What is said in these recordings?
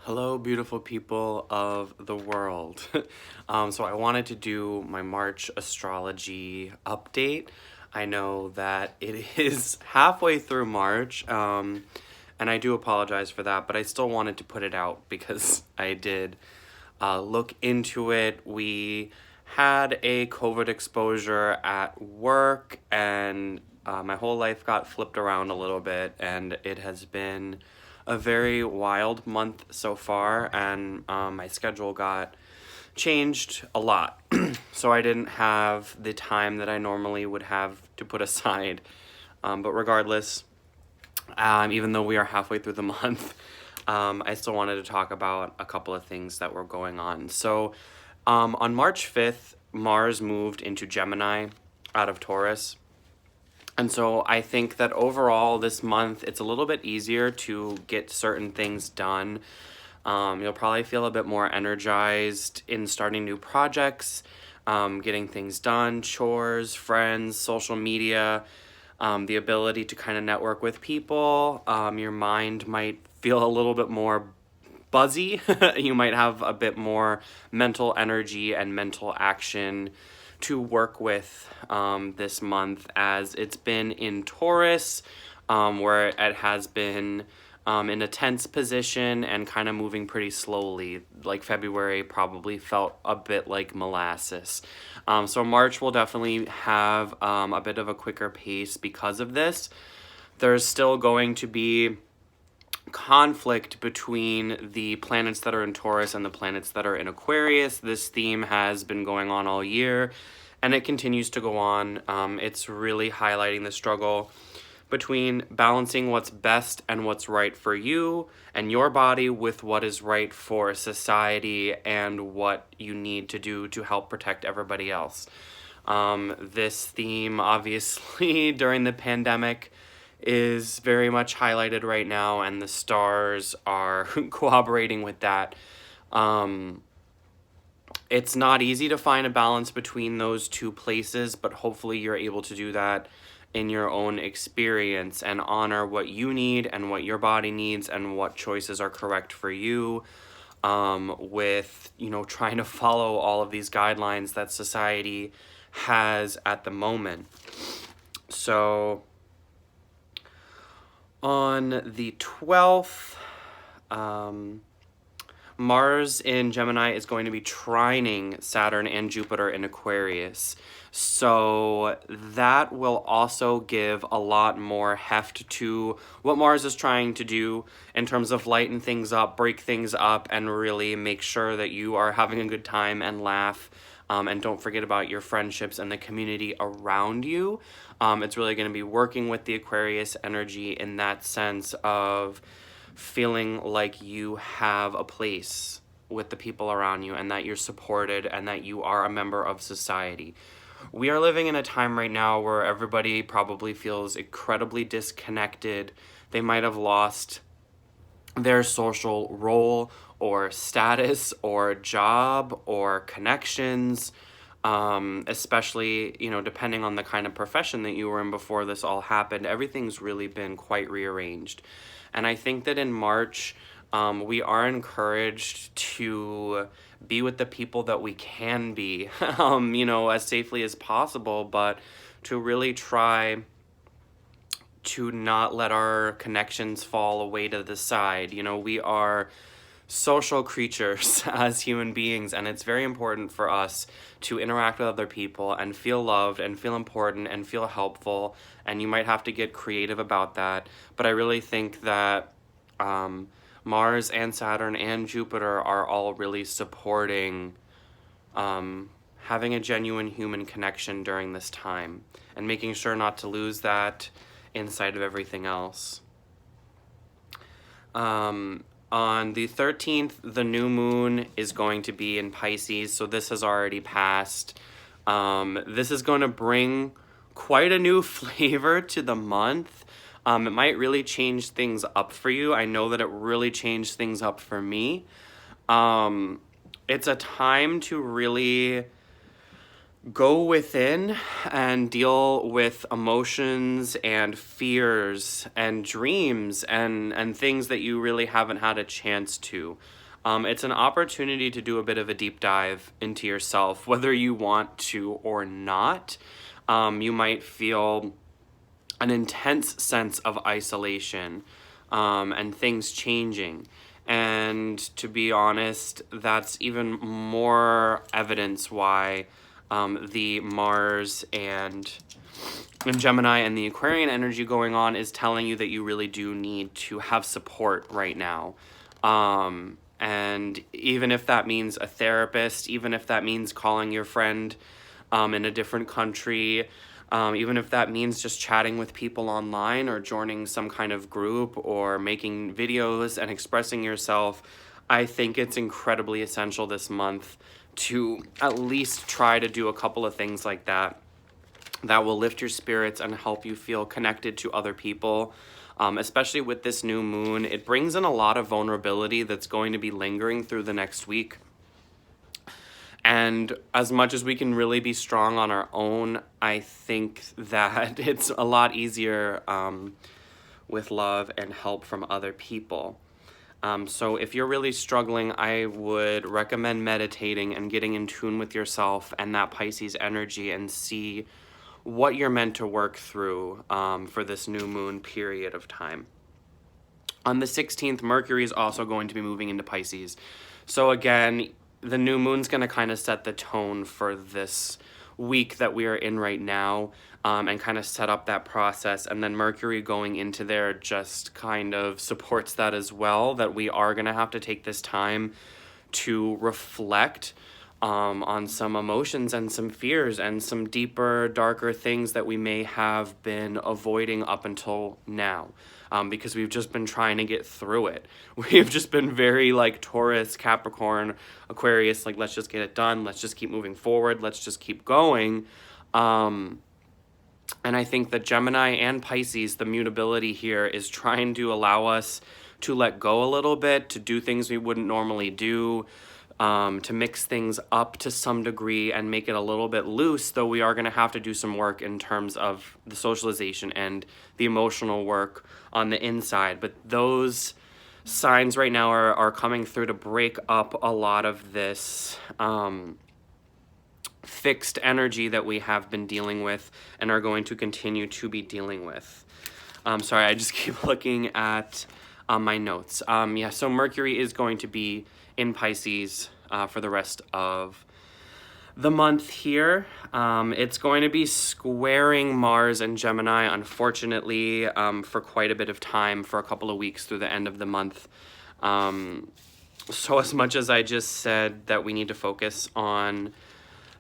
Hello, beautiful people of the world. So I wanted to do my March astrology update. I know that it is halfway through March, and I do apologize for that, but I still wanted to put it out because I did look into it. We had a COVID exposure at work, and my whole life got flipped around a little bit, and it has been a very wild month so far, and my schedule got changed a lot. So I didn't have the time that I normally would have to put aside. But regardless, even though we are halfway through the month, I still wanted to talk about a couple of things that were going on. So on March 5th, Mars moved into Gemini out of Taurus. And so I think that overall this month, it's a little bit easier to get certain things done. You'll probably feel a bit more energized in starting new projects, getting things done, chores, friends, social media, the ability to kind of network with people. Your mind might feel a little bit more buzzy. You might have a bit more mental energy and mental action to work with this month, as it's been in Taurus, where it has been in a tense position and kind of moving pretty slowly. Like February probably felt a bit like molasses. So March will definitely have a bit of a quicker pace because of this. There's still going to be conflict between the planets that are in Taurus and the planets that are in Aquarius. This theme has been going on all year, and it continues to go on. It's really highlighting the struggle between balancing what's best and what's right for you and your body with what is right for society and what you need to do to help protect everybody else. This theme, obviously, during the pandemic is very much highlighted right now, and the stars are cooperating with that. It's not easy to find a balance between those two places, but hopefully you're able to do that in your own experience and honor what you need and what your body needs and what choices are correct for you, with, trying to follow all of these guidelines that society has at the moment. So on the 12th, Mars in Gemini is going to be trining Saturn and Jupiter in Aquarius. So that will also give a lot more heft to what Mars is trying to do in terms of lighten things up, break things up, and really make sure that you are having a good time and laugh. And don't forget about your friendships and the community around you. It's really going to be working with the Aquarius energy in that sense of feeling like you have a place with the people around you and that you're supported and that you are a member of society. We are living in a time right now where everybody probably feels incredibly disconnected. They might have lost their social role or status or job or connections, especially, depending on the kind of profession that you were in before this all happened. Everything's really been quite rearranged. And I think that in March, we are encouraged to be with the people that we can be, as safely as possible, but to really try to not let our connections fall away to the side. We are social creatures as human beings, and it's very important for us to interact with other people and feel loved and feel important and feel helpful, and you might have to get creative about that. But I really think that Mars and Saturn and Jupiter are all really supporting having a genuine human connection during this time and making sure not to lose that inside of everything else. On the 13th, the new moon is going to be in Pisces, so this has already passed. This is going to bring quite a new flavor to the month. It might really change things up for you. I know that it really changed things up for me. It's a time to really go within and deal with emotions and fears and dreams and things that you really haven't had a chance to. It's an opportunity to do a bit of a deep dive into yourself, whether you want to or not. You might feel an intense sense of isolation and things changing. And to be honest, that's even more evidence why the Mars and Gemini and the Aquarian energy going on is telling you that you really do need to have support right now. And even if that means a therapist, even if that means calling your friend in a different country, even if that means just chatting with people online or joining some kind of group or making videos and expressing yourself, I think it's incredibly essential this month to at least try to do a couple of things like that that will lift your spirits and help you feel connected to other people. Especially with this new moon, it brings in a lot of vulnerability that's going to be lingering through the next week. And as much as we can really be strong on our own, I think that it's a lot easier with love and help from other people. So if you're really struggling, I would recommend meditating and getting in tune with yourself and that Pisces energy and see what you're meant to work through for this new moon period of time. On the 16th, Mercury is also going to be moving into Pisces. So again, the new moon's going to kind of set the tone for this week that we are in right now, and kind of set up that process. And then Mercury going into there just kind of supports that as well, that we are going to have to take this time to reflect on some emotions and some fears and some deeper, darker things that we may have been avoiding up until now. Because we've just been trying to get through it. We've just been very like Taurus, Capricorn, Aquarius, like let's just get it done. Let's just keep moving forward. Let's just keep going. And I think that Gemini and Pisces, the mutability here is trying to allow us to let go a little bit, to do things we wouldn't normally do, to mix things up to some degree and make it a little bit loose, though we are going to have to do some work in terms of the socialization and the emotional work on the inside. But those signs right now are coming through to break up a lot of this fixed energy that we have been dealing with and are going to continue to be dealing with. Sorry, I just keep looking at my notes. Yeah, so Mercury is going to be in Pisces for the rest of the month here. It's going to be squaring Mars and Gemini, unfortunately, for quite a bit of time, for a couple of weeks through the end of the month. So as much as I just said that we need to focus on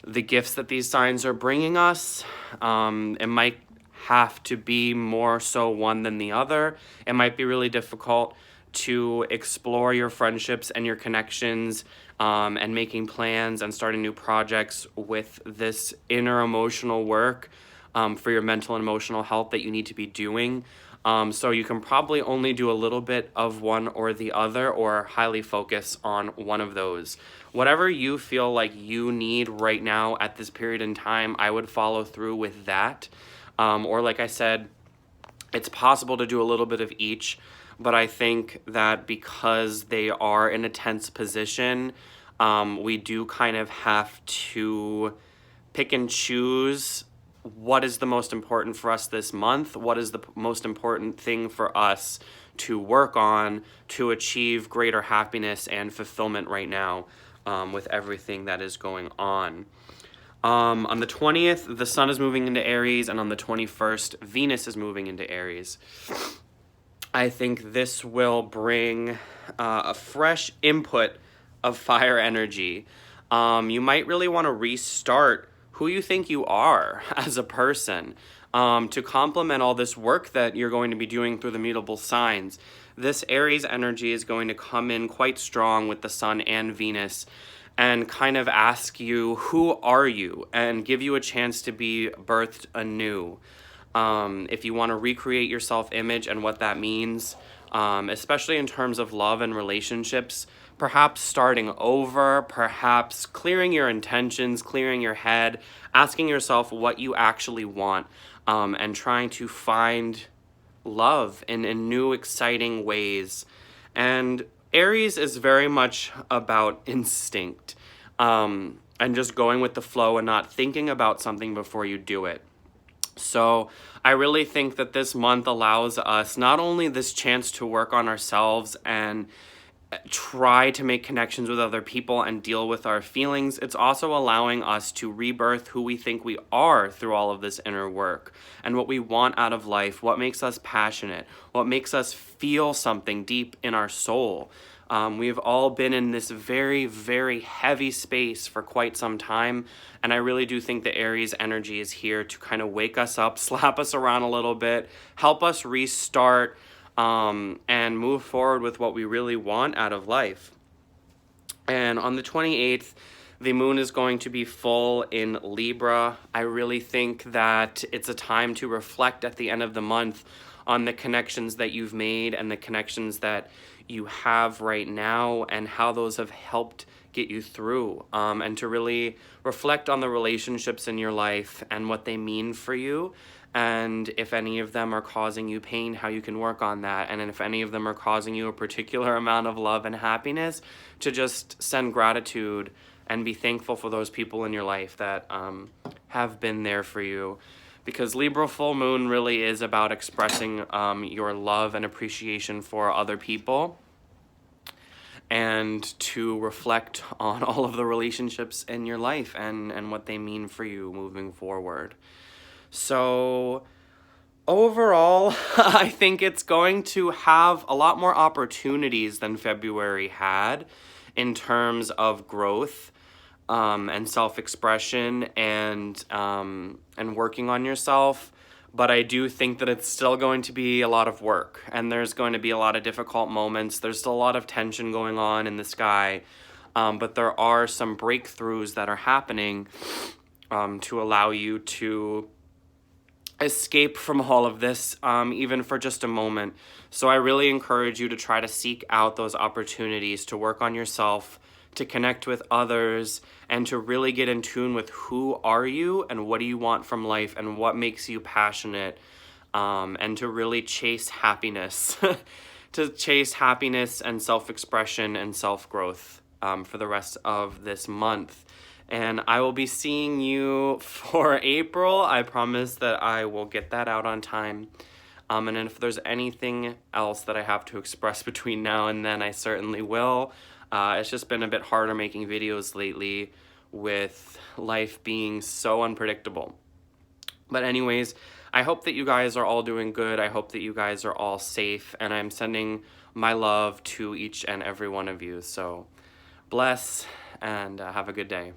the gifts that these signs are bringing us, it might have to be more so one than the other. It might be really difficult to explore your friendships and your connections, and making plans and starting new projects with this inner emotional work for your mental and emotional health that you need to be doing. So you can probably only do a little bit of one or the other, or highly focus on one of those. Whatever you feel like you need right now at this period in time, I would follow through with that. Or like I said, it's possible to do a little bit of each. But I think that because they are in a tense position, we do kind of have to pick and choose what is the most important for us this month, what is the most important thing for us to work on to achieve greater happiness and fulfillment right now, with everything that is going on. On the 20th, the Sun is moving into Aries, and on the 21st, Venus is moving into Aries. I think this will bring a fresh input of fire energy. You might really want to restart who you think you are as a person, to complement all this work that you're going to be doing through the mutable signs. This Aries energy is going to come in quite strong with the Sun and Venus and kind of ask you, who are you? And give you a chance to be birthed anew. If you want to recreate your self-image and what that means, especially in terms of love and relationships. Perhaps starting over, perhaps clearing your intentions, clearing your head, asking yourself what you actually want, and trying to find love in new, exciting ways. And Aries is very much about instinct, and just going with the flow and not thinking about something before you do it. So I really think that this month allows us not only this chance to work on ourselves and try to make connections with other people and deal with our feelings, it's also allowing us to rebirth who we think we are through all of this inner work and what we want out of life, what makes us passionate, what makes us feel something deep in our soul. We've all been in this very, very heavy space for quite some time, and I really do think the Aries energy is here to kind of wake us up, slap us around a little bit, help us restart, and move forward with what we really want out of life. And on the 28th, the moon is going to be full in Libra. I really think that it's a time to reflect at the end of the month on the connections that you've made and the connections that you have right now and how those have helped get you through, and to really reflect on the relationships in your life and what they mean for you, and if any of them are causing you pain, how you can work on that, and if any of them are causing you a particular amount of love and happiness, to just send gratitude and be thankful for those people in your life that have been there for you. Because Libra full moon really is about expressing your love and appreciation for other people, and to reflect on all of the relationships in your life and what they mean for you moving forward. So overall, I think it's going to have a lot more opportunities than February had in terms of growth, and self-expression, and working on yourself. But I do think that it's still going to be a lot of work, and there's going to be a lot of difficult moments. There's still a lot of tension going on in the sky, but there are some breakthroughs that are happening to allow you to escape from all of this, even for just a moment. So I really encourage you to try to seek out those opportunities to work on yourself, to connect with others, and to really get in tune with who are you and what do you want from life and what makes you passionate, and to really chase happiness, to chase happiness and self-expression and self-growth for the rest of this month. And I will be seeing you for April. I promise that I will get that out on time. And if there's anything else that I have to express between now and then, I certainly will. It's just been a bit harder making videos lately with life being so unpredictable. But anyways, I hope that you guys are all doing good. I hope that you guys are all safe, and I'm sending my love to each and every one of you. So bless and have a good day.